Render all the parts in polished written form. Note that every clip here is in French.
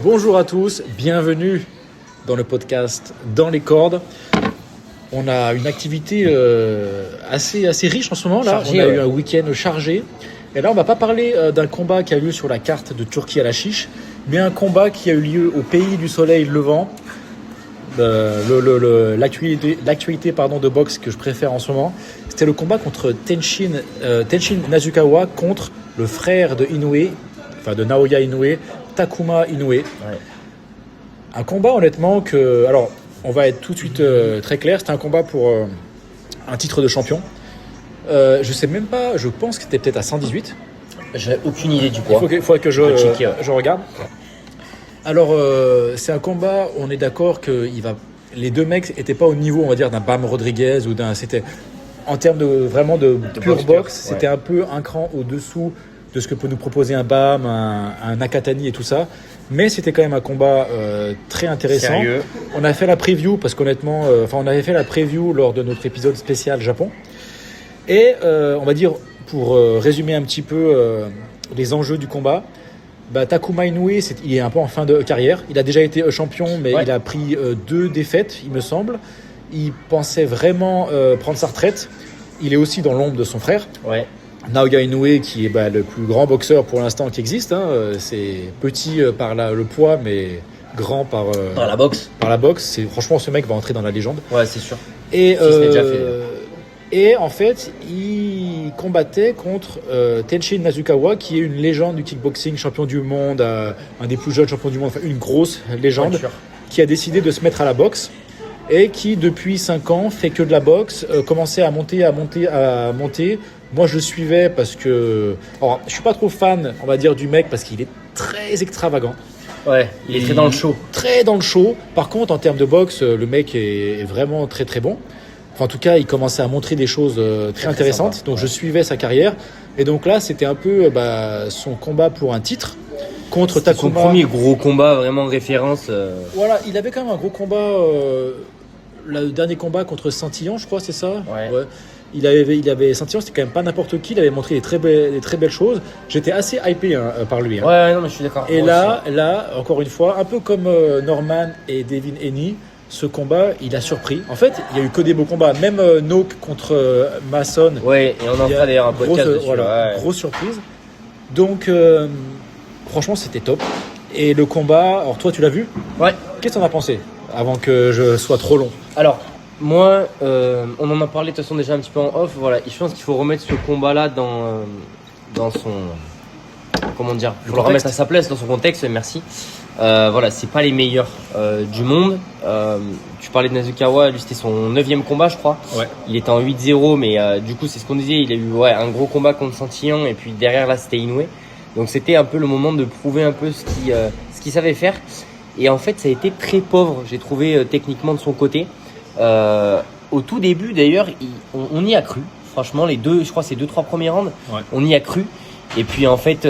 Bonjour à tous, bienvenue dans le podcast Dans les cordes. On a une activité assez riche en ce moment. Là. Chargé, on a eu un week-end chargé. Et là, on ne va pas parler d'un combat qui a eu lieu sur la carte de Turquie à la chiche, mais un combat qui a eu lieu au pays du soleil levant. L'actualité de boxe que je préfère en ce moment, c'était le combat contre Tenshin Nasukawa contre le frère de Inoue, enfin de Naoya Inoue, Takuma Inoue. Ouais. Un combat honnêtement que... Alors, on va être tout de suite très clair, c'était un combat pour un titre de champion. Je sais même pas, je pense que c'était peut-être à 118. J'ai aucune idée du poids. Il faut que je regarde. Alors, c'est un combat, on est d'accord que les deux mecs n'étaient pas au niveau, on va dire, d'un Bam Rodriguez ou d'un... C'était, en termes de pure boxe, c'était un peu un cran au-dessous de ce que peut nous proposer un Bam, un Nakatani et tout ça. Mais c'était quand même un combat très intéressant. Sérieux. On a fait la preview, parce qu'honnêtement, on avait fait la preview lors de notre épisode spécial Japon. Et on va dire, pour résumer un petit peu les enjeux du combat, Takuma Inoue, il est un peu en fin de carrière. Il a déjà été champion, mais il a pris 2 défaites, il me semble. Il pensait vraiment prendre sa retraite. Il est aussi dans l'ombre de son frère. Ouais. Naoya Inoue, qui est le plus grand boxeur pour l'instant qui existe. C'est petit par le poids, mais grand par la boxe. Par la boxe. Franchement, ce mec va entrer dans la légende. Ouais, c'est sûr. Et, si ce n'est déjà fait. Et en fait, il combattait contre Tenshin Nasukawa, qui est une légende du kickboxing, champion du monde, un des plus jeunes champions du monde, enfin une grosse légende, qui a décidé de se mettre à la boxe et qui, depuis 5 ans, fait que de la boxe, commençait à monter. Moi, je suivais parce que... Alors, je suis pas trop fan, on va dire, du mec parce qu'il est très extravagant. Ouais, il est très dans le show. Très dans le show. Par contre, en termes de boxe, le mec est vraiment très très bon. Enfin, en tout cas, il commençait à montrer des choses très intéressantes. Sympa. Donc, je suivais sa carrière. Et donc là, c'était un peu son combat pour un titre contre Takuma. Son premier gros combat, vraiment référence. Voilà, il avait quand même un gros combat. Le dernier combat contre Santillon, je crois, c'est ça. Ouais. Il avait Santillon, c'était quand même pas n'importe qui. Il avait montré des très belles choses. J'étais assez hypé par lui. Ouais, non, mais je suis d'accord. Et là, encore une fois, un peu comme Norman et Devin Haney, ce combat, il a surpris. En fait, il n'y a eu que des beaux combats. Même Noak contre Mason. Ouais, et on en fera d'ailleurs un podcast dessus. Voilà, grosse surprise. Donc, franchement, c'était top. Et le combat, alors toi, tu l'as vu ? Ouais. Qu'est-ce que t'en as pensé ? Avant que je sois trop long. Alors, moi, on en a parlé de toute façon déjà un petit peu en off. Voilà, je pense qu'il faut remettre ce combat-là dans son... Comment dire ? Il faut le remettre à sa place, dans son contexte, merci. Voilà, c'est pas les meilleurs du monde. Tu parlais de Nasukawa, lui c'était son 9e combat, je crois. Ouais. Il était en 8-0, mais du coup, c'est ce qu'on disait. Il a eu un gros combat contre Santillon, et puis derrière là, c'était Inoue. Donc c'était un peu le moment de prouver un peu ce qu'il savait faire. Et en fait, ça a été très pauvre, j'ai trouvé techniquement de son côté. Au tout début, d'ailleurs, on y a cru. Franchement, je crois, ces 2-3 premiers rounds, on y a cru. Et puis en fait,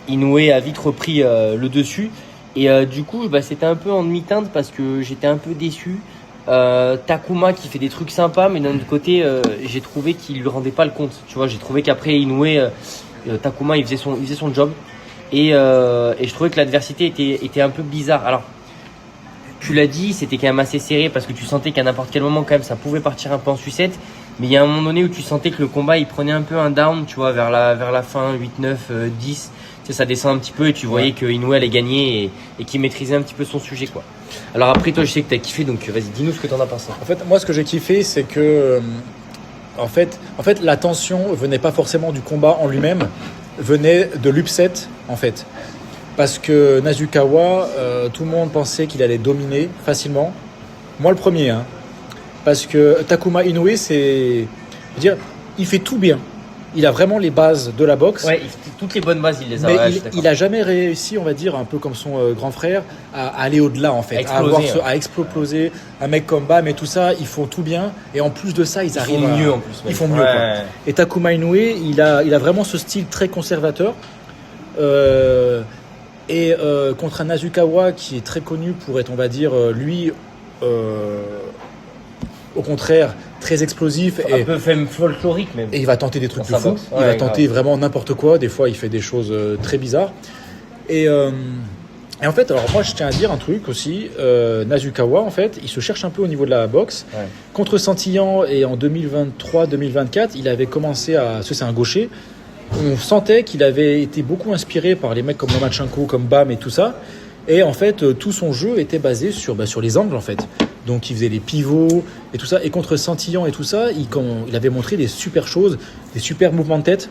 Inoue a vite repris le dessus. Et du coup, c'était un peu en demi-teinte parce que j'étais un peu déçu. Takuma qui fait des trucs sympas, mais d'un autre côté, j'ai trouvé qu'il lui rendait pas le compte. Tu vois, j'ai trouvé qu'après Inoue, Takuma, il faisait son job. Et je trouvais que l'adversité était un peu bizarre. Alors, tu l'as dit, c'était quand même assez serré parce que tu sentais qu'à n'importe quel moment, quand même, ça pouvait partir un peu en sucette. Mais il y a un moment donné où tu sentais que le combat, il prenait un peu un down, tu vois, vers la fin, 8, 9, 10. Tu sais, ça descend un petit peu et tu voyais que Inoue allait gagner et qu'il maîtrisait un petit peu son sujet, quoi. Alors après, toi, je sais que tu as kiffé, donc vas-y, dis-nous ce que tu en as pensé. En fait, moi, ce que j'ai kiffé, c'est que, en fait, la tension venait pas forcément du combat en lui-même, venait de l'upset, en fait. Parce que Nasukawa, tout le monde pensait qu'il allait dominer facilement. Moi, le premier, Parce que Takuma Inoue, il fait tout bien. Il a vraiment les bases de la boxe. Ouais, toutes les bonnes bases, il les a. Mais il a jamais réussi, on va dire, un peu comme son grand frère, à aller au-delà, en fait. À exploser. Un mec comme Bam et tout ça, ils font tout bien. Et en plus de ça, ils arrivent mieux en plus. Ils font mieux, quoi. Et Takuma Inoue, il a vraiment ce style très conservateur. Contre un Nasukawa qui est très connu pour être, on va dire, lui, au contraire, très explosif. Un peu même folklorique même. Et il va tenter des trucs de fou. Boxe. Il va tenter vraiment n'importe quoi. Des fois, il fait des choses très bizarres. Et en fait, alors moi, je tiens à dire un truc aussi. Nasukawa, en fait, il se cherche un peu au niveau de la boxe. Ouais. Contre Santillan et en 2023-2024, il avait commencé à... C'est un gaucher. On sentait qu'il avait été beaucoup inspiré par les mecs comme Lomachenko, comme Bam et tout ça. Et en fait, tout son jeu était basé sur les angles, en fait. Donc, il faisait les pivots et tout ça. Et contre Santillan et tout ça, il avait montré des super choses, des super mouvements de tête,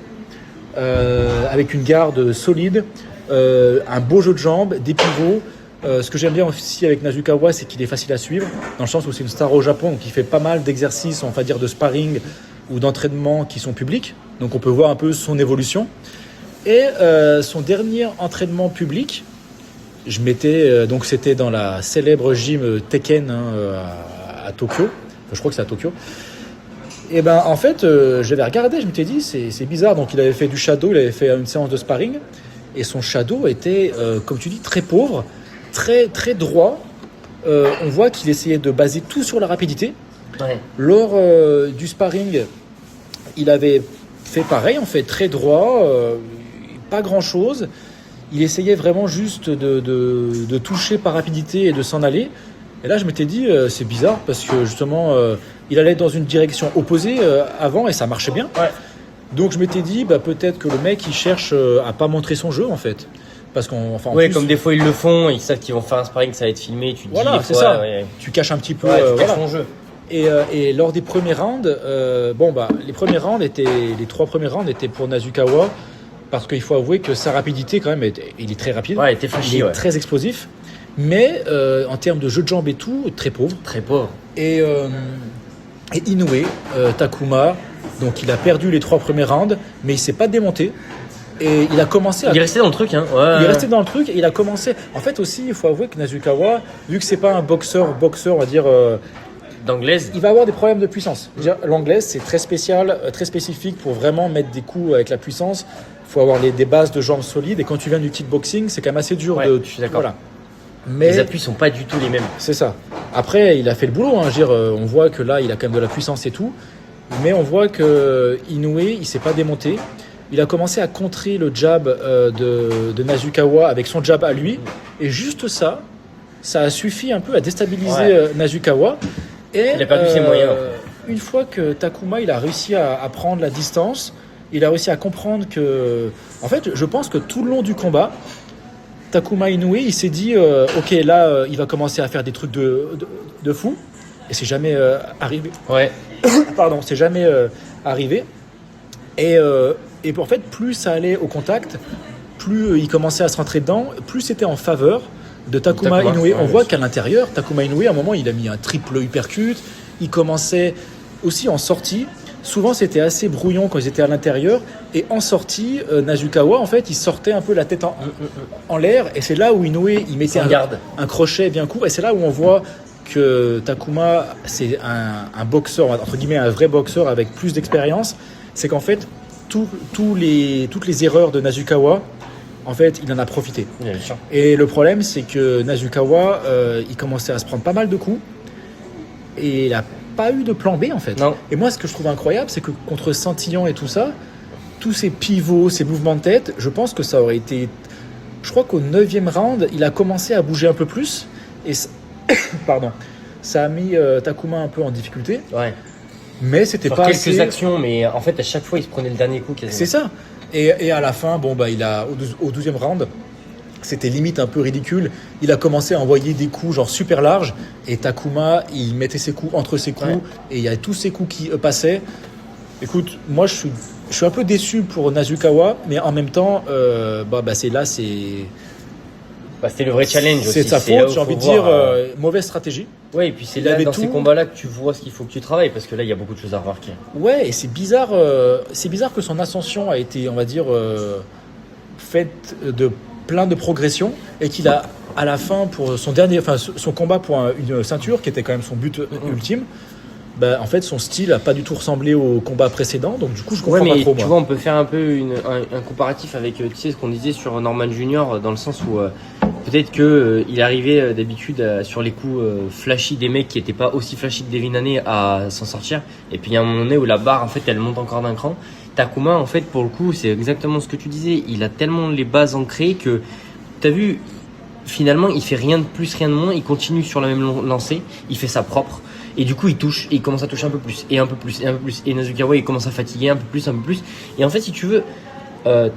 avec une garde solide, un beau jeu de jambes, des pivots. Ce que j'aime bien aussi avec Nasukawa, c'est qu'il est facile à suivre, dans le sens où c'est une star au Japon, donc il fait pas mal d'exercices, on va dire, de sparring ou d'entraînement qui sont publics. Donc, on peut voir un peu son évolution. Et son dernier entraînement public, je m'étais donc c'était dans la célèbre gym Tekken à Tokyo. Enfin, je crois que c'est à Tokyo. Et ben en fait, j'avais regardé, je m'étais dit c'est bizarre. Donc il avait fait du shadow, il avait fait une séance de sparring et son shadow était, comme tu dis, très pauvre, très très droit. On voit qu'il essayait de baser tout sur la rapidité. Ouais. Lors du sparring, il avait fait pareil, en fait, très droit, pas grand chose. Il essayait vraiment juste de toucher par rapidité et de s'en aller. Et là, je m'étais dit, c'est bizarre parce que justement, il allait dans une direction opposée avant et ça marchait bien. Ouais. Donc, je m'étais dit, peut-être que le mec, il cherche à pas montrer son jeu, en fait. Parce qu'en en Ouais, plus, comme des fois ils le font, ils savent qu'ils vont faire un sparring, ça va être filmé, tu te voilà, dis, c'est ça. Ouais. Tu caches un petit peu. Ouais, tu casses voilà. ton jeu. Et lors des premiers rounds, les premiers rounds les 3 premiers rounds étaient pour Nasukawa. Parce qu'il faut avouer que sa rapidité, quand même, il est très rapide. Ouais, il était flashy, il est très explosif. Mais en termes de jeu de jambes et tout, très pauvre. Très pauvre. Et Inoue, Takuma, donc il a perdu les 3 premiers rounds, mais il s'est pas démonté. Et il a commencé à... Il est resté dans le truc, hein. Ouais. Il est resté dans le truc et il a commencé... En fait aussi, il faut avouer que Nasukawa, vu que c'est pas un boxeur, on va dire... D'anglaise. il va avoir des problèmes de puissance. Je veux dire, l'anglaise, c'est très spécial, très spécifique pour vraiment mettre des coups avec la puissance. Il faut avoir des bases de jambes solides. Et quand tu viens du kickboxing, c'est quand même assez dur de... Je suis d'accord. Voilà. Mais Les appuis sont pas du tout les mêmes. c'est ça. Après, il a fait le boulot. Je veux dire, on voit que là, il a quand même de la puissance et tout. Mais on voit que Inoue, il s'est pas démonté. Il a commencé à contrer le jab de Nasukawa avec son jab à lui. Et juste ça a suffi un peu à déstabiliser Nasukawa. Et, Il a perdu ses moyens. Une fois que Takuma il a réussi à prendre la distance, il a réussi à comprendre que... En fait, je pense que tout le long du combat, Takuma Inoue, il s'est dit ok, là, il va commencer à faire des trucs de fou. Et c'est jamais arrivé. Ouais. Pardon, c'est jamais arrivé. Et en fait, plus ça allait au contact, plus il commençait à se rentrer dedans, plus c'était en faveur de Takuma Inoue. Ouais, on voit qu'à l'intérieur, Takuma Inoue, à un moment, il a mis un triple uppercut. Il commençait aussi en sortie. Souvent, c'était assez brouillon quand ils étaient à l'intérieur. Et en sortie, Nasukawa, en fait, il sortait un peu la tête en l'air. Et c'est là où Inoue, il mettait un crochet bien court. Et c'est là où on voit que Takuma, c'est un boxeur, entre guillemets, un vrai boxeur avec plus d'expérience. C'est qu'en fait, toutes les erreurs de Nasukawa, en fait, il en a profité. Bien sûr. Et le problème, c'est que Nasukawa, il commençait à se prendre pas mal de coups. Et il n'a pas eu de plan B, en fait. Non. Et moi, ce que je trouve incroyable, c'est que contre Santillan et tout ça, tous ces pivots, ces mouvements de tête, je pense que ça aurait été... Je crois qu'au 9e round, il a commencé à bouger un peu plus. Et pardon. Ça a mis Takuma un peu en difficulté. Ouais. Mais c'était pas quelques assez... actions, mais en fait, à chaque fois, il se prenait le dernier coup. Quasiment. C'est ça. Et à la fin, il a au 12e round, c'était limite un peu ridicule. Il a commencé à envoyer des coups genre super larges et Takuma, il mettait ses coups entre ses coups et il y a tous ces coups qui passaient. Écoute, moi je suis un peu déçu pour Nasukawa, mais en même temps, C'était le vrai challenge aussi. C'est de sa faute, j'ai envie de dire, mauvaise stratégie. Ouais, et puis c'est là, dans ces combats-là, que tu vois ce qu'il faut que tu travailles, parce que là, il y a beaucoup de choses à remarquer. Ouais, et c'est bizarre que son ascension a été, on va dire, faite de plein de progression, et qu'il a, à la fin, pour son combat pour une ceinture, qui était quand même son but ultime, en fait, son style n'a pas du tout ressemblé au combat précédent, donc du coup, je comprends pas trop. Tu vois, on peut faire un peu un comparatif avec, tu sais, ce qu'on disait sur Norman Junior, dans le sens où peut-être que il arrivait d'habitude sur les coups flashy des mecs qui étaient pas aussi flashy que Devin Haney à s'en sortir. Et puis il y a un moment donné où la barre en fait elle monte encore d'un cran. Takuma en fait pour le coup c'est exactement ce que tu disais. Il a tellement les bases ancrées que t'as vu finalement il fait rien de plus rien de moins. Il continue sur la même lancée. Il fait sa propre. Et du coup il touche et il commence à toucher un peu plus et un peu plus et un peu plus. Et Nasukawa il commence à fatiguer un peu plus. Et en fait si tu veux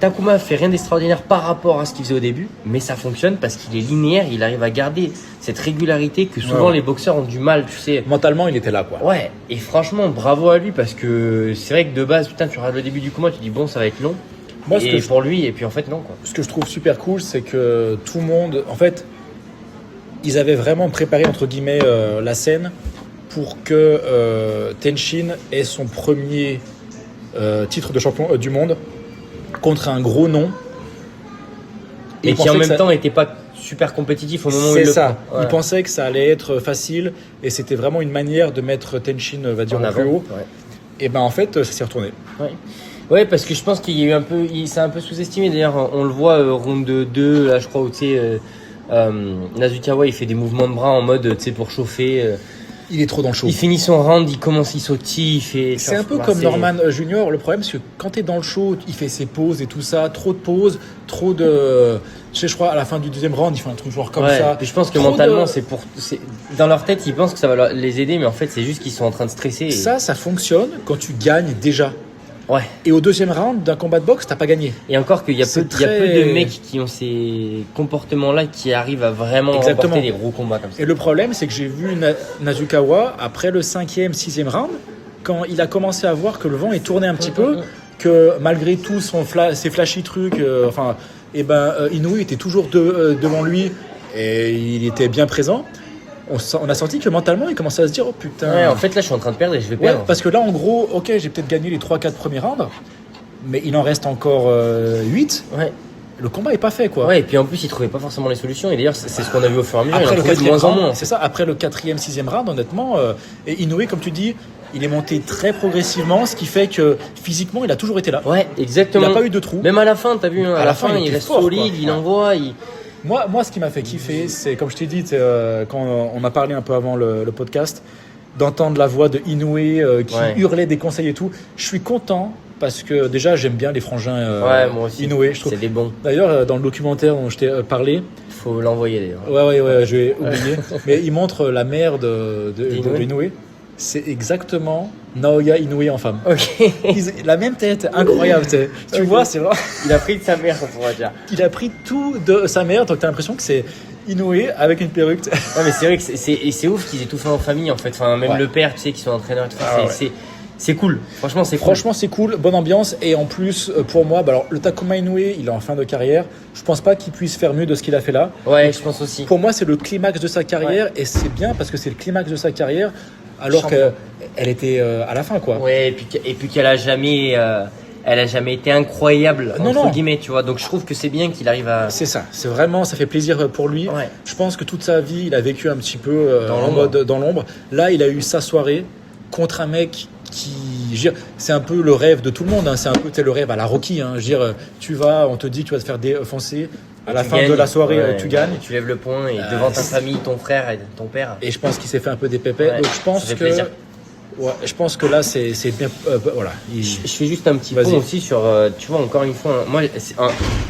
Takuma fait rien d'extraordinaire par rapport à ce qu'il faisait au début, mais ça fonctionne parce qu'il est linéaire, il arrive à garder cette régularité que souvent les boxeurs ont du mal, tu sais. Mentalement, il était là, quoi. Ouais, et franchement, bravo à lui parce que c'est vrai que de base, putain, tu regardes le début du combat, tu dis bon, ça va être long. Moi, pour lui, et puis en fait, non, quoi. Ce que je trouve super cool, c'est que tout le monde, en fait, ils avaient vraiment préparé, entre guillemets, la scène pour que Tenshin ait son premier titre de champion du monde contre un gros nom. Et qui en même temps n'était pas super compétitif au moment où il le ça. prend. Ouais. Il pensait que ça allait être facile et c'était vraiment une manière de mettre Tenshin, va dire, en plus haut. Ouais. Et ben en fait, ça s'est retourné. Ouais, parce que je pense qu'il y a eu un peu, il s'est un peu sous-estimé. D'ailleurs, on le voit round 2, là je crois où tu sais, Nasukawa il fait des mouvements de bras en mode, tu sais, pour chauffer. Il est trop dans le show. Il finit son round, il commence, il sautille, il fait. C'est un peu comme Norman Junior. Le problème, c'est que quand t'es dans le show, il fait ses pauses et tout ça, trop de pauses, trop de. Je crois à la fin du deuxième round, il fait un truc genre comme ça. Et je pense que mentalement, c'est dans leur tête, ils pensent que ça va les aider, mais en fait, c'est juste qu'ils sont en train de stresser. Ça fonctionne quand tu gagnes déjà. Ouais. Et au deuxième round d'un combat de boxe, t'as pas gagné. Et encore qu'il y a peu de mecs qui ont ces comportements-là qui arrivent à vraiment remporter des gros combats comme ça. Et le problème, c'est que j'ai vu Nasukawa après le 5e, 6e round, quand il a commencé à voir que le vent est tourné un petit peu, que malgré tout ses flashy trucs, Inoue était toujours devant lui et il était bien présent. On a senti que mentalement, il commençait à se dire oh putain. Ouais, en fait, là, je suis en train de perdre et je vais perdre. Ouais, parce que là, en gros, ok, j'ai peut-être gagné les 3-4 premiers rounds, mais il en reste encore 8. Ouais. Le combat est pas fait, quoi. Ouais, et puis en plus, il trouvait pas forcément les solutions. Et d'ailleurs, c'est ce qu'on a vu au fur et à mesure. Après il en trouvait de moins en moins. C'est ça, après le 4e, 6e round, honnêtement, et Inoue, comme tu dis, il est monté très progressivement, ce qui fait que physiquement, il a toujours été là. Ouais, exactement. Il n'a pas eu de trou. Même à la fin, t'as vu, à la fin, il reste fort, solide, il envoie. Moi, ce qui m'a fait kiffer, c'est, comme je t'ai dit, quand on a parlé un peu avant le podcast, d'entendre la voix de Inoue qui hurlait des conseils et tout. Je suis content parce que déjà, j'aime bien les frangins moi aussi. Inoue. Je trouve. C'est des bons. D'ailleurs, dans le documentaire dont je t'ai parlé, faut l'envoyer d'ailleurs. Ouais, je vais oublier. Mais il montre la mère de Inoue. C'est exactement Naoya Inoue en femme. Ok. La même tête, incroyable. Tu vois, c'est vrai. Il a pris de sa mère, on pourrait dire. Il a pris tout de sa mère, donc t'as l'impression que c'est Inoue avec une perruque. Non, mais c'est vrai que c'est ouf qu'ils aient tout fait en famille en fait. Enfin, même le père, tu sais, qui soit entraîneur et tout. C'est cool. Franchement, c'est cool. Franchement, c'est cool. Bonne ambiance. Et en plus, pour moi, alors, le Takuma Inoue, il est en fin de carrière. Je pense pas qu'il puisse faire mieux de ce qu'il a fait là. Ouais, je pense aussi. Pour moi, c'est le climax de sa carrière. Et c'est bien parce que c'est le climax de sa carrière. Alors qu'elle était à la fin, quoi. Ouais, et puis qu'elle a jamais été incroyable entre guillemets, tu vois. Donc je trouve que c'est bien qu'il arrive à. C'est ça. C'est vraiment, ça fait plaisir pour lui. Ouais. Je pense que toute sa vie, il a vécu un petit peu en mode dans l'ombre. Là, il a eu sa soirée contre un mec qui, c'est un peu le rêve de tout le monde. Hein. C'est un peu le rêve à la Rocky. Hein. On te dit, tu vas te faire défoncer. À la fin de la soirée, tu gagnes. Tu lèves le poing et devant ta famille, ton frère et ton père. Et je pense qu'il s'est fait un peu des pépés. Donc je pense que là, c'est bien. Voilà. Je fais juste un petit point aussi sur. Tu vois, encore une fois, moi,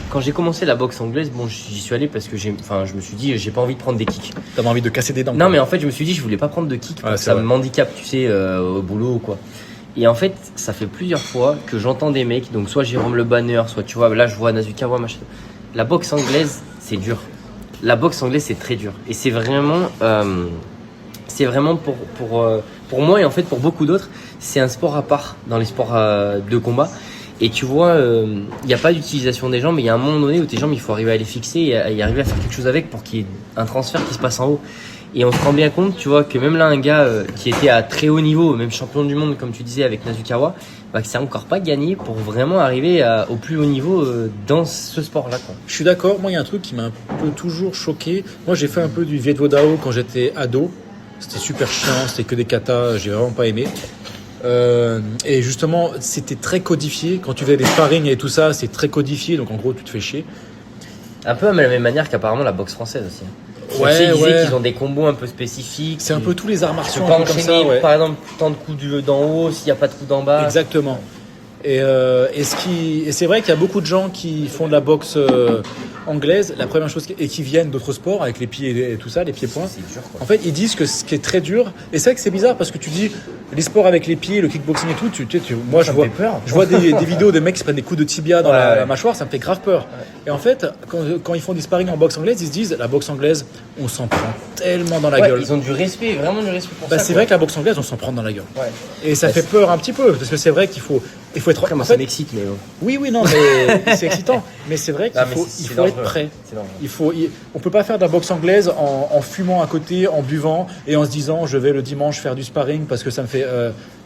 quand j'ai commencé la boxe anglaise, bon, j'y suis allé parce que je me suis dit, j'ai pas envie de prendre des kicks. T'avais envie de casser des dents. Non, mais en fait, je me suis dit, je voulais pas prendre de kicks parce que ça m'handicape, tu sais, au boulot ou quoi. Et en fait, ça fait plusieurs fois que j'entends des mecs, donc soit Jérôme Le Banner, soit tu vois, là, je vois Nasukawa, machin. La boxe anglaise, c'est dur. La boxe anglaise, c'est très dur. Et c'est vraiment pour moi et en fait pour beaucoup d'autres, c'est un sport à part dans les sports de combat. Et tu vois, il n'y a pas d'utilisation des jambes, mais il y a un moment donné où tes jambes, il faut arriver à les fixer et arriver à faire quelque chose avec pour qu'il y ait un transfert qui se passe en haut. Et on se rend bien compte, tu vois, que même là, un gars qui était à très haut niveau, même champion du monde, comme tu disais, avec Nasukawa, que c'est encore pas gagné pour vraiment arriver au plus haut niveau dans ce sport-là, quoi. Je suis d'accord. Moi, il y a un truc qui m'a un peu toujours choqué. Moi, j'ai fait un peu du Viet Vo Dao quand j'étais ado. C'était super chiant, c'était que des katas, j'ai vraiment pas aimé. Et justement, c'était très codifié. Quand tu faisais des sparring et tout ça, c'est très codifié. Donc, en gros, tu te fais chier. Un peu à la même manière qu'apparemment la boxe française aussi. Ouais, ils disaient ouais. qu'ils ont des combos un peu spécifiques. C'est un peu tous les arts Tu martiaux peux pas un peu comme enchaîner, ça. Ouais. par exemple, tant de coups d'en haut s'il n'y a pas de coups d'en bas. Exactement. Et c'est vrai qu'il y a beaucoup de gens qui font de la boxe anglaise, la première chose, et qui viennent d'autres sports avec les pieds et tout ça, les pieds-points. C'est dur, quoi. En fait, ils disent que ce qui est très dur, et c'est vrai que c'est bizarre parce que tu dis les sports avec les pieds, le kickboxing et tout, moi Ça je me vois, fait peur. je vois des vidéos de mecs qui se prennent des coups de tibia dans Ouais, ouais. la mâchoire, ça me fait grave peur. Et en fait, quand ils font des sparring en boxe anglaise, ils se disent la boxe anglaise, on s'en prend tellement dans la Ouais, gueule. ils ont du respect, vraiment du respect pour Bah, ça. c'est vrai que la boxe anglaise, on s'en prend dans la gueule. Ouais. Et ça Bah, fait peur un petit peu, parce que c'est vrai qu'il faut être. Après, moi, en ça fait, m'excite, mais oui, non, mais c'est excitant. Mais c'est vrai qu'il Ah, mais faut, c'est il faut dangereux. être prêt. C'est dangereux. On peut pas faire de la boxe anglaise en fumant à côté, en buvant et en se disant je vais le dimanche faire du sparring parce que ça me fait.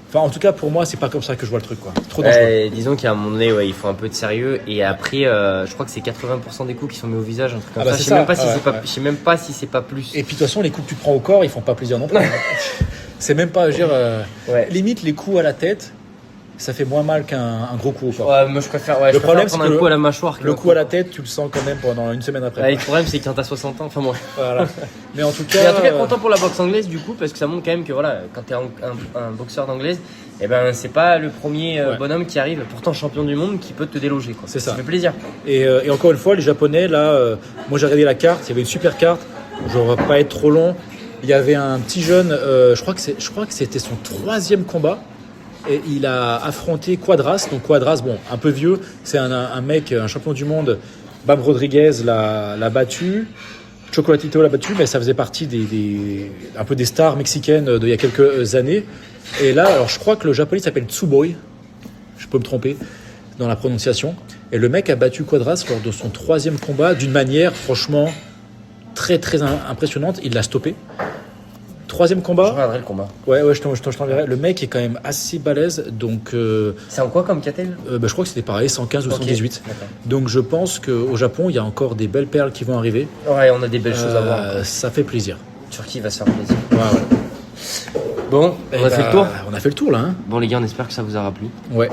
Enfin, en tout cas, pour moi, c'est pas comme ça que je vois le truc, quoi. C'est trop dangereux. Disons qu'à un moment donné, ouais, il faut un peu de sérieux. Et après, je crois que c'est 80% des coups qui sont mis au visage, un truc comme Ah bah, ça. c'est Je sais même pas ça. si Ouais, c'est pas, ouais. je sais même pas si c'est pas plus. Et puis, de toute façon, les coups que tu prends au corps, ils font pas plaisir non plus. C'est même pas, je veux dire, Ouais. limite les coups à la tête, ça fait moins mal qu'un gros coup au corps. Ouais, moi je préfère. Ouais, Le je préfère problème, prendre c'est un que coup à la mâchoire. Le coup à la tête, tu le sens quand même pendant une semaine après. Ouais, le problème, c'est que quand t'as 60 ans, enfin bon. Voilà. Mais en tout cas, Mais en tout cas, content pour la boxe anglaise du coup, parce que ça montre quand même que voilà, quand t'es un boxeur d'anglaise, eh ben c'est pas le premier Ouais. bonhomme qui arrive, pourtant champion du monde, qui peut te déloger, quoi. C'est ça. Ça fait plaisir. Et encore une fois, les Japonais, là, moi j'ai regardé la carte, il y avait une super carte, je ne vais pas être trop long. Il y avait un petit jeune, je crois que c'était son 3e combat, et il a affronté Quadras. Donc Quadras, bon, un peu vieux, c'est un mec, un champion du monde. Bam Rodriguez l'a battu, Chocolatito l'a battu, mais ça faisait partie un peu des stars mexicaines d'il y a quelques années. Et là, alors je crois que le japonais s'appelle Tsuboi, je peux me tromper dans la prononciation. Et le mec a battu Quadras lors de son 3e combat d'une manière franchement très très impressionnante. Il l'a stoppé. 3e Je combat. regarderai le combat. Ouais, je t'enverrai. Le mec est quand même assez balèze. Donc, C'est en quoi comme catel? je crois que c'était pareil, 115 ou Ok, 118. d'accord. Donc je pense qu'au Japon, il y a encore des belles perles qui vont arriver. Ouais, on a des belles choses à voir. Ça fait plaisir. Turquie va se faire plaisir. Ouais. Bon, on a fait le tour. On a fait le tour là. Hein. Bon les gars, on espère que ça vous aura plu. Ouais.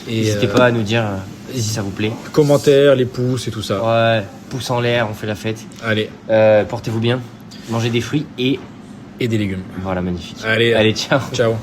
Et N'hésitez pas à nous dire si ça vous plaît. commentaires, les pouces et tout ça. Ouais, pouce en l'air, on fait la fête. Allez. Portez-vous bien, mangez des fruits et Et des légumes. voilà, magnifique. Allez, Allez, ciao. ciao.